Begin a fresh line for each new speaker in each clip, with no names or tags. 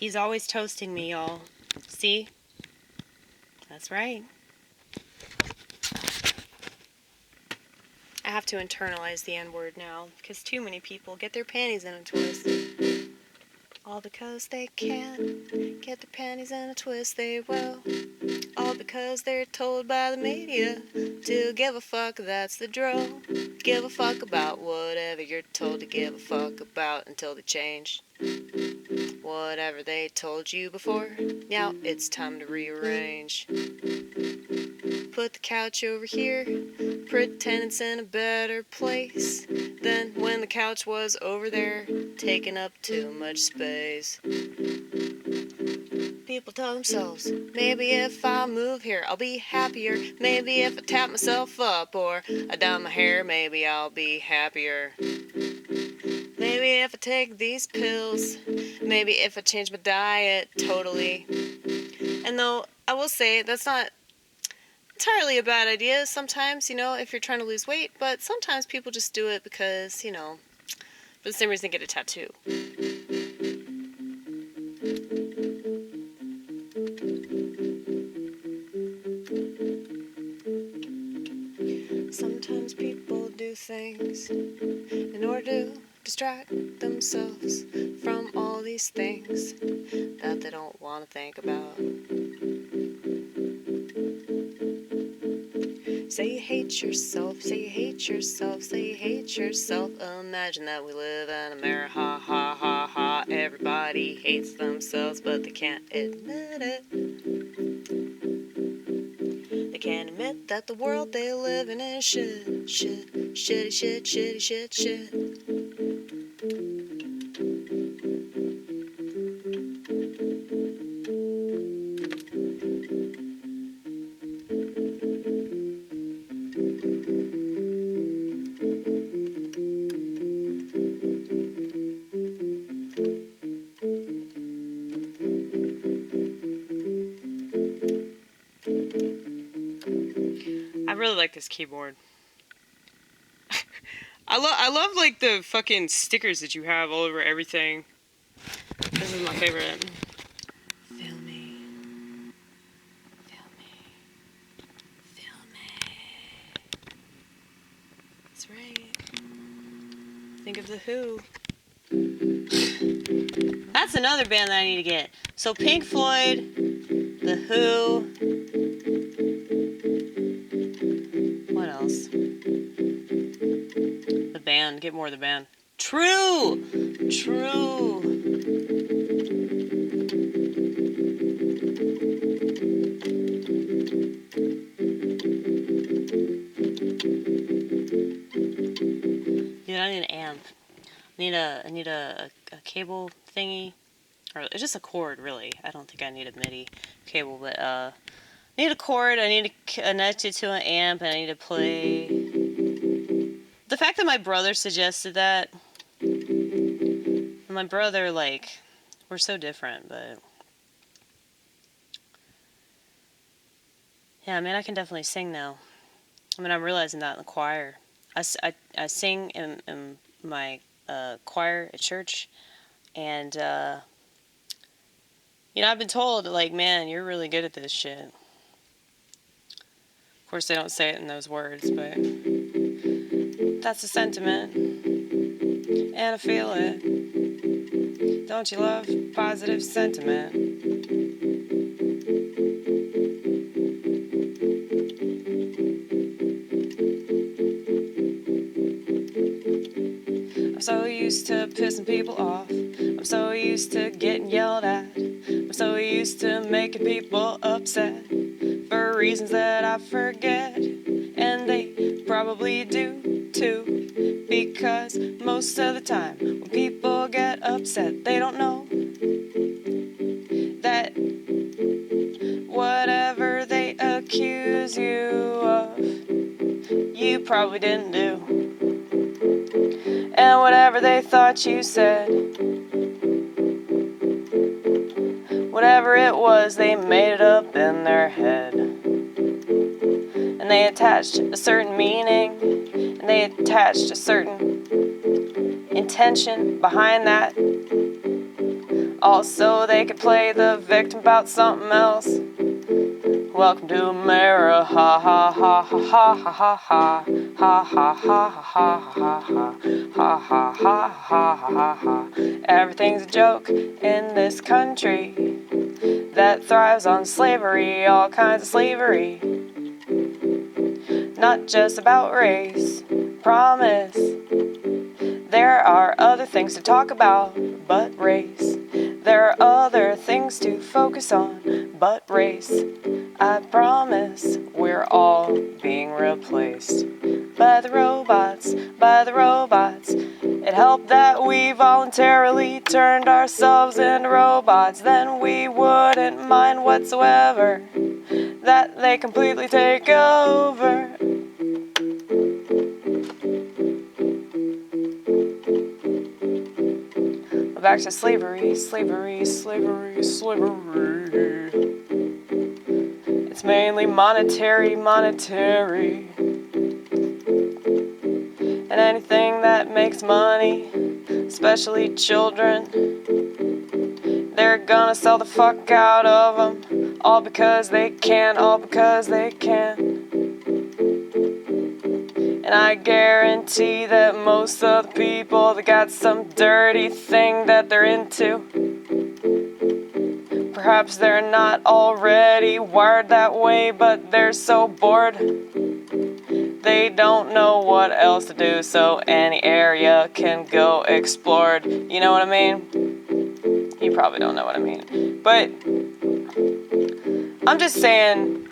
He's always toasting me, y'all. See? That's right. I have to internalize the N-word now, because too many people get their panties in a twist. All because they can't get their panties in a twist, they will. All because they're told by the media to give a fuck, that's the drill. Give a fuck about whatever you're told to give a fuck about until they change. Whatever they told you before, now it's time to rearrange. Put the couch over here, pretend it's in a better place than when the couch was over there, taking up too much space. People tell themselves, maybe if I move here, I'll be happier. Maybe if I tap myself up or I dye my hair, maybe I'll be happier. Maybe if I take these pills, maybe if I change my diet totally. And though I will say that's not entirely a bad idea sometimes, if you're trying to lose weight, but sometimes people just do it because, for the same reason they get a tattoo. Sometimes people do things in order to distract themselves from all these things that they don't want to think about. Say you hate yourself, say you hate yourself, say you hate yourself. Imagine that we live in amerihahaha. Everybody hates themselves, but they can't admit it. They can't admit that the world they live in is shit, shitty shit, shitty shit, shit. I really like this keyboard. I love like the fucking stickers that you have all over everything. This is my favorite. Feel me. Feel me. Feel me. That's right. Think of the Who. That's another band that I need to get. So Pink Floyd, the Who. What else? The band. Get more of the band. True! True! Dude, I need an amp. I need a cable thingy. Or it's just a cord, really. I don't think I need a MIDI cable, but I need a cord, I need to connect it to an amp, and I need to play. The fact that my brother suggested that, and my brother, we're so different, but yeah, I mean, I can definitely sing now. I mean, I'm realizing that in the choir. I sing in my choir at church, and I've been told, man, you're really good at this shit. Of course, they don't say it in those words, but that's a sentiment, and I feel it. Don't you love positive sentiment? I'm so used to pissing people off. I'm so used to getting yelled at. I'm so used to making people upset for reasons that I forget. And they probably do too, because most of the time when people get upset, they don't know that whatever they accuse you of, you probably didn't do. And whatever they thought you said, whatever it was, they made it up in their head. And they attached a certain meaning, and they attached a certain intention behind that.
Also, they could play the victim about something else. Welcome to amerihahaha, ha ha ha ha ha ha ha ha ha ha ha ha ha ha. Everything's a joke in this country that thrives on slavery, all kinds of slavery. Not just about race, promise. There are other things to talk about but race. There are other things to focus on but race. I promise we're all being replaced by the robots, by the robots. It helped that we voluntarily turned ourselves into robots. Then we wouldn't mind whatsoever that they completely take over. Back to slavery, slavery, slavery, slavery. It's mainly monetary, monetary. And anything that makes money, especially children, they're gonna sell the fuck out of them. All because they can, all because they can. And I guarantee that most of the people that got some dirty thing that they're into, perhaps they're not already wired that way, but they're so bored they don't know what else to do, so any area can go explored. You know what I mean? You probably don't know what I mean. But I'm just saying,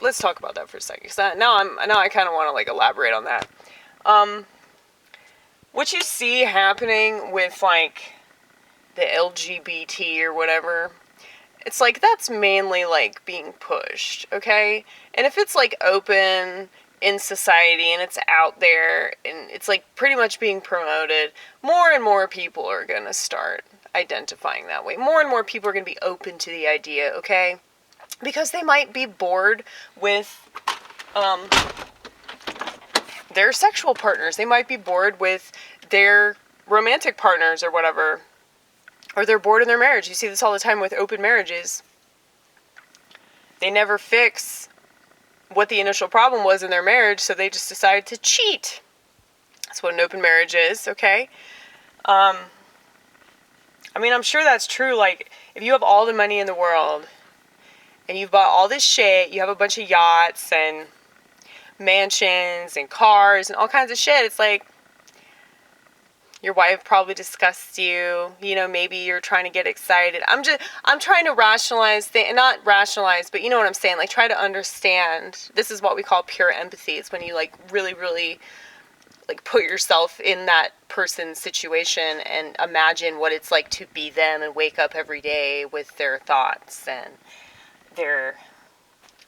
let's talk about that for a second. Because now I kind of want to like elaborate on that. What you see happening with like the LGBT or whatever, it's like that's mainly like being pushed, okay? And if it's like open in society and it's out there and it's like pretty much being promoted, more and more people are gonna start identifying that way. More and more people are gonna be open to the idea, okay? Because they might be bored with their sexual partners. They might be bored with their romantic partners or whatever. Or they're bored in their marriage. You see this all the time with open marriages. They never fix what the initial problem was in their marriage, so they just decide to cheat. That's what an open marriage is, okay? I mean, I'm sure that's true. Like, if you have all the money in the world, and you've bought all this shit, you have a bunch of yachts and mansions and cars and all kinds of shit, it's like, your wife probably disgusts you, you know, maybe you're trying to get excited. I'm trying to rationalize not rationalize, but you know what I'm saying, like try to understand. This is what we call pure empathy. It's when you like really, really like put yourself in that person's situation and imagine what it's like to be them and wake up every day with their thoughts and their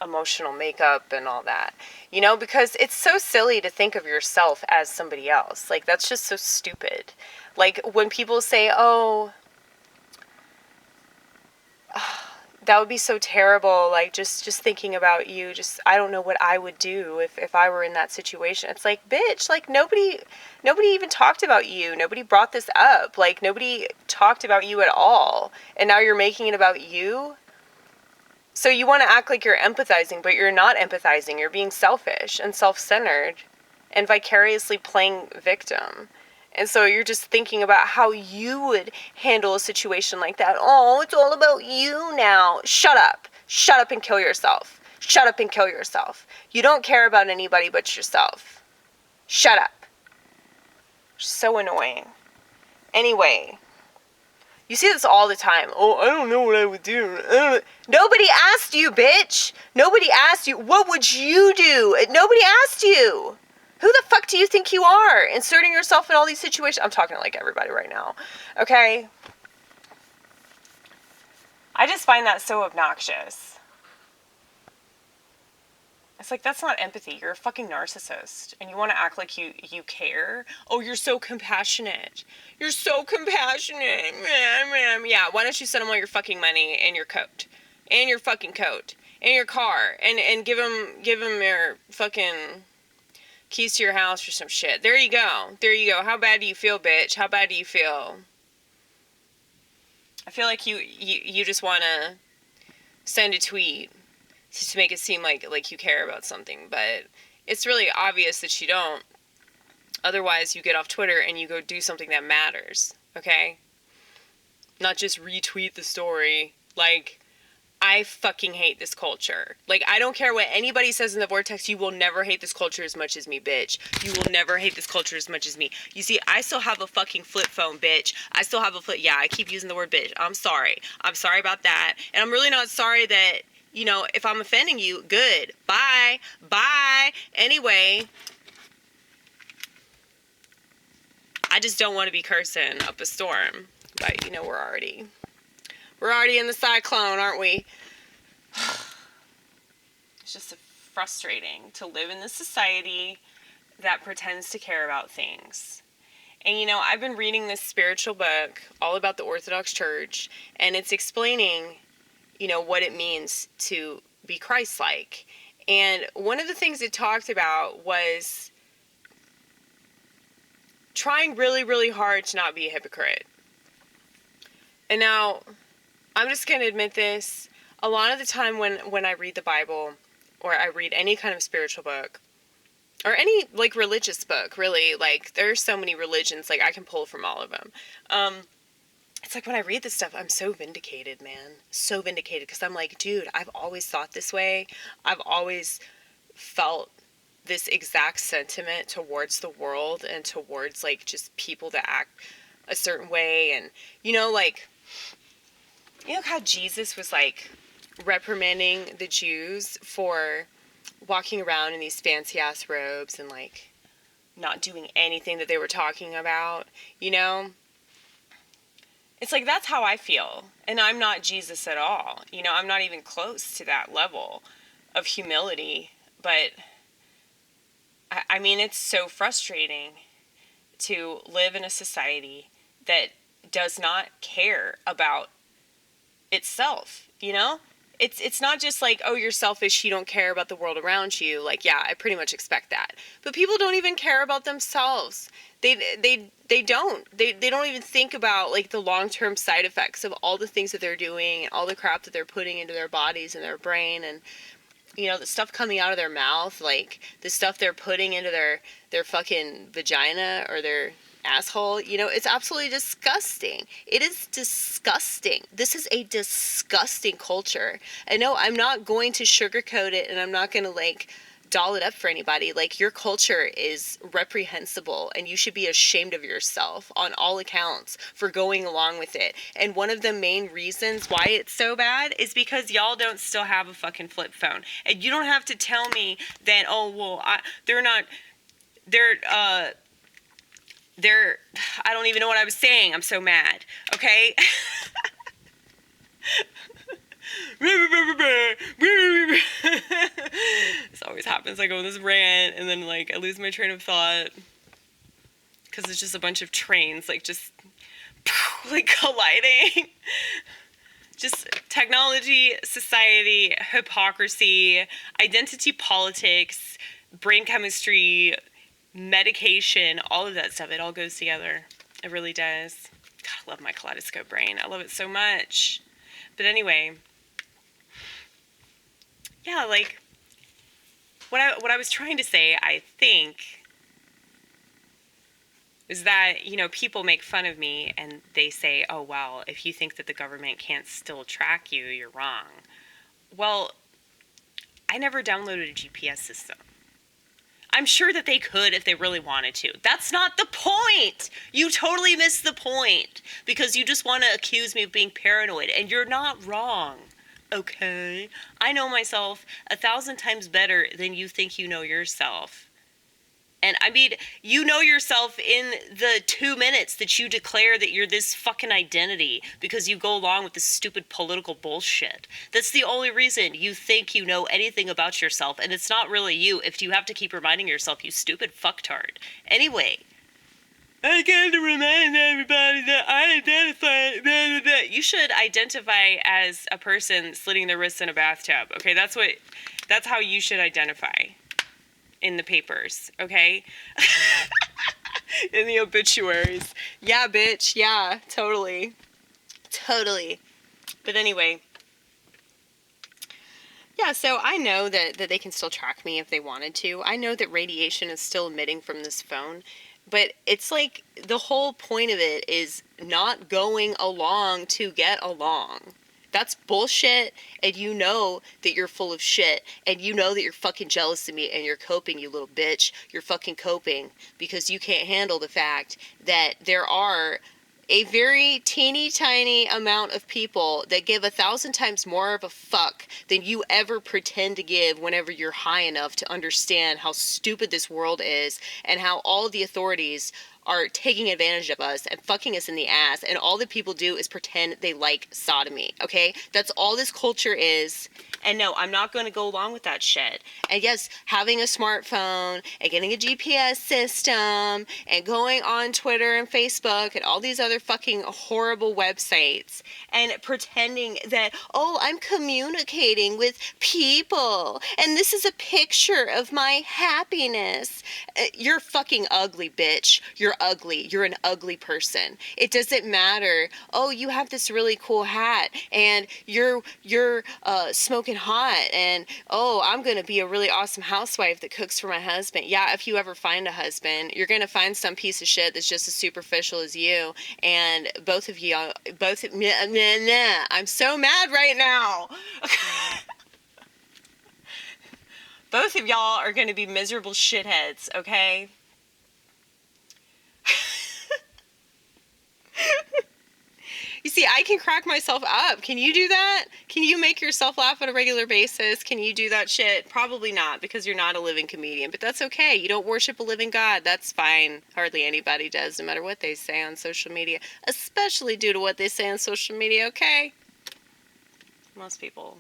emotional makeup and all that, you know, because it's so silly to think of yourself as somebody else. Like, that's just so stupid. Like, when people say, oh, that would be so terrible, like, just thinking about you, I don't know what I would do if I were in that situation. It's like, bitch, like, nobody even talked about you. Nobody brought this up. Like, nobody talked about you at all. And now you're making it about you? So you want to act like you're empathizing, but you're not empathizing. You're being selfish and self-centered and vicariously playing victim. And so you're just thinking about how you would handle a situation like that. Oh, it's all about you now. Shut up. Shut up and kill yourself. Shut up and kill yourself. You don't care about anybody but yourself. Shut up. So annoying. Anyway. You see this all the time. Oh, I don't know what I would do. Nobody asked you, bitch. Nobody asked you. What would you do? Nobody asked you. Who the fuck do you think you are? Inserting yourself in all these situations. I'm talking to like everybody right now. Okay? I just find that so obnoxious. It's like, that's not empathy. You're a fucking narcissist. And you want to act like you care? Oh, you're so compassionate. You're so compassionate. Yeah, why don't you send them all your fucking money and your coat? And your fucking coat. And your car. And give them your fucking keys to your house or some shit. There you go. There you go. How bad do you feel, bitch? How bad do you feel? I feel like you just want to send a tweet just to make it seem like you care about something, but it's really obvious that you don't. Otherwise, you get off Twitter and you go do something that matters, okay? Not just retweet the story. Like, I fucking hate this culture. Like, I don't care what anybody says in the vortex, you will never hate this culture as much as me, bitch. You will never hate this culture as much as me. You see, I still have a fucking flip phone, bitch. I still have a flip, yeah, I keep using the word bitch. I'm sorry. I'm sorry about that. And I'm really not sorry that, you know, if I'm offending you, good. Bye. Bye. Anyway, I just don't want to be cursing up a storm. But, you know, we're already in the cyclone, aren't we? It's just frustrating to live in this society that pretends to care about things. And, you know, I've been reading this spiritual book all about the Orthodox Church, and it's explaining, you know, what it means to be Christ-like. And one of the things it talked about was trying really, really hard to not be a hypocrite. And now, I'm just going to admit this. A lot of the time when I read the Bible, or I read any kind of spiritual book, or any, like, religious book, really, like, there's so many religions, like, I can pull from all of them. It's like when I read this stuff, I'm so vindicated, man. So vindicated, because I'm like, dude, I've always thought this way. I've always felt this exact sentiment towards the world and towards, like, just people that act a certain way. And, you know, like, you know how Jesus was, like, reprimanding the Jews for walking around in these fancy-ass robes and, like, not doing anything that they were talking about, you know? It's like, that's how I feel. And I'm not Jesus at all. You know, I'm not even close to that level of humility. But, I mean, it's so frustrating to live in a society that does not care about itself, you know? It's not just like, oh, you're selfish, you don't care about the world around you. Like, yeah, I pretty much expect that. But people don't even care about themselves. They don't. They don't even think about, like, the long-term side effects of all the things that they're doing and all the crap that they're putting into their bodies and their brain, and, you know, the stuff coming out of their mouth, like the stuff they're putting into their fucking vagina or their asshole. You know, it's absolutely disgusting. It is disgusting. This is a disgusting culture. And no, I'm not going to sugarcoat it, and I'm not going to, like, doll it up for anybody. Like, your culture is reprehensible, and you should be ashamed of yourself on all accounts for going along with it. And one of the main reasons why it's so bad is because y'all don't still have a fucking flip phone. And you don't have to tell me that, oh, well, I don't even know what I was saying. I'm so mad. Okay? This always happens. I go on this rant, and then, like, I lose my train of thought. Because it's just a bunch of trains, like, just, like, colliding. Just technology, society, hypocrisy, identity politics, brain chemistry, medication, all of that stuff. It all goes together. It really does. God, I love my kaleidoscope brain. I love it so much. But anyway, yeah, like, what I was trying to say, I think, is that, you know, people make fun of me and they say, oh, well, if you think that the government can't still track you, you're wrong. Well, I never downloaded a GPS system. I'm sure that they could if they really wanted to. That's not the point. You totally missed the point because you just want to accuse me of being paranoid, and you're not wrong. Okay? I know myself 1,000 times better than you think you know yourself. And I mean, you know yourself in the 2 minutes that you declare that you're this fucking identity because you go along with this stupid political bullshit. That's the only reason you think you know anything about yourself, and it's not really you if you have to keep reminding yourself, you stupid fucktard. Anyway, I got to remind everybody that I identify. Blah, blah, blah. You should identify as a person slitting their wrists in a bathtub. Okay, that's how you should identify in the papers. Okay, in the obituaries. Yeah, bitch. Yeah, totally.
Totally.
But anyway, yeah, so I know that they can still track me if they wanted to. I know that radiation is still emitting from this phone, but it's like the whole point of it is not going along to get along. That's bullshit, and you know that you're full of shit, and you know that you're fucking jealous of me, and you're coping, you little bitch. You're fucking coping because you can't handle the fact that there are a very teeny tiny amount of people that give 1,000 times more of a fuck than you ever pretend to give whenever you're high enough to understand how stupid this world is and how all the authorities are taking advantage of us and fucking us in the ass, and all that people do is pretend they like sodomy, okay? That's all this culture is. And no, I'm not going to go along with that shit. And yes, having a smartphone and getting a GPS system and going on Twitter and Facebook and all these other fucking horrible websites and pretending that, oh, I'm communicating with people and this is a picture of my happiness. You're fucking ugly, bitch. You're ugly. You're an ugly person. It doesn't matter. Oh, you have this really cool hat and you're smoking hot, and oh, I'm gonna be a really awesome housewife that cooks for my husband. Yeah, if you ever find a husband, you're gonna find some piece of shit that's just as superficial as you, and both of you, I'm so mad right now. Both of y'all are gonna be miserable shitheads, okay? You see, I can crack myself up. Can you do that? Can you make yourself laugh on a regular basis? Can you do that shit? Probably not, because you're not a living comedian. But that's okay. You don't worship a living God. That's fine. Hardly anybody does, no matter what they say on social media. Especially due to what they say on social media, okay? Most people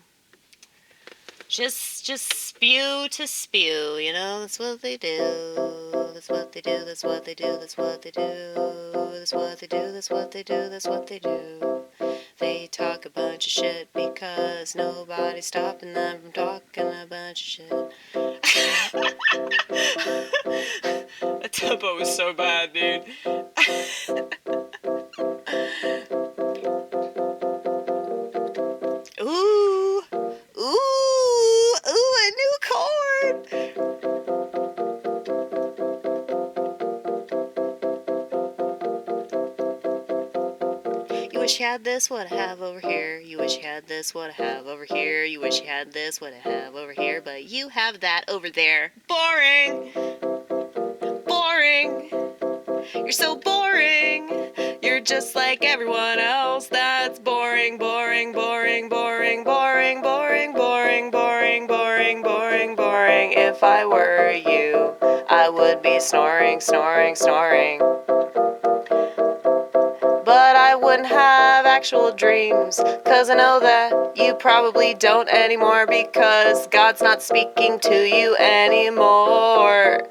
just spew to spew, you know? That's what they do. That's what they do. That's what they do. That's what they do. That's what they do. That's what they do. That's what they do. They talk a bunch of shit because nobody's stopping them from talking a bunch of shit. The tempo was so bad, dude. Ooh, a new chord. You wish you had this, what I have over here. You wish you had this, what I have over here. You wish you had this, what I have over here. But you have that over there. Boring. Boring. You're so boring. You're just like everyone else. That's boring, boring, boring, boring, boring, boring, boring, boring, boring, boring, boring. If I were you, I would be snoring, snoring, snoring. But I wouldn't have actual dreams, 'cause I know that you probably don't anymore, because God's not speaking to you anymore.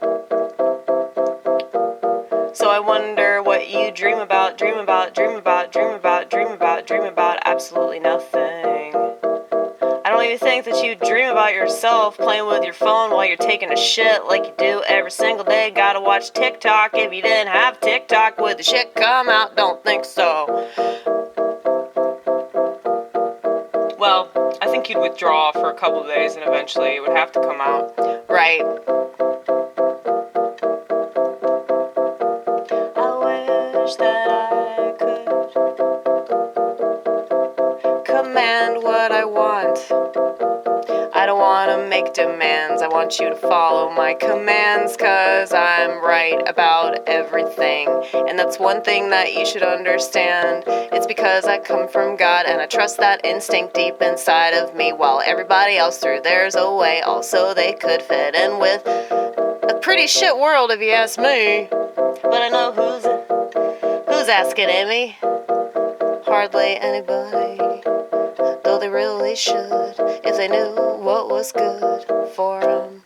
So I wonder what you dream about, dream about, dream about, dream about, dream about, dream about absolutely nothing. I don't even think that you dream about yourself playing with your phone while you're taking a shit like you do every single day. Gotta watch TikTok. If you didn't have TikTok, would the shit come out? Don't think so. Well, I think you'd withdraw for a couple of days and eventually it would have to come out. Right. That I could command what I want. I don't want to make demands. I want you to follow my commands, 'cause I'm right about everything. And that's one thing that you should understand. It's because I come from God and I trust that instinct deep inside of me, while everybody else threw theirs away. Also, they could fit in with a pretty shit world if you ask me. But I know who's asking Amy? Hardly anybody, though they really should, if they knew what was good for them.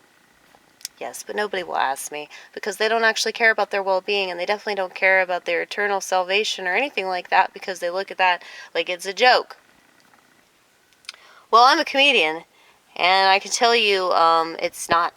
Yes, but nobody will ask me, because they don't actually care about their well-being, and they definitely don't care about their eternal salvation or anything like that, because they look at that like it's a joke. Well, I'm a comedian, and I can tell you, it's not.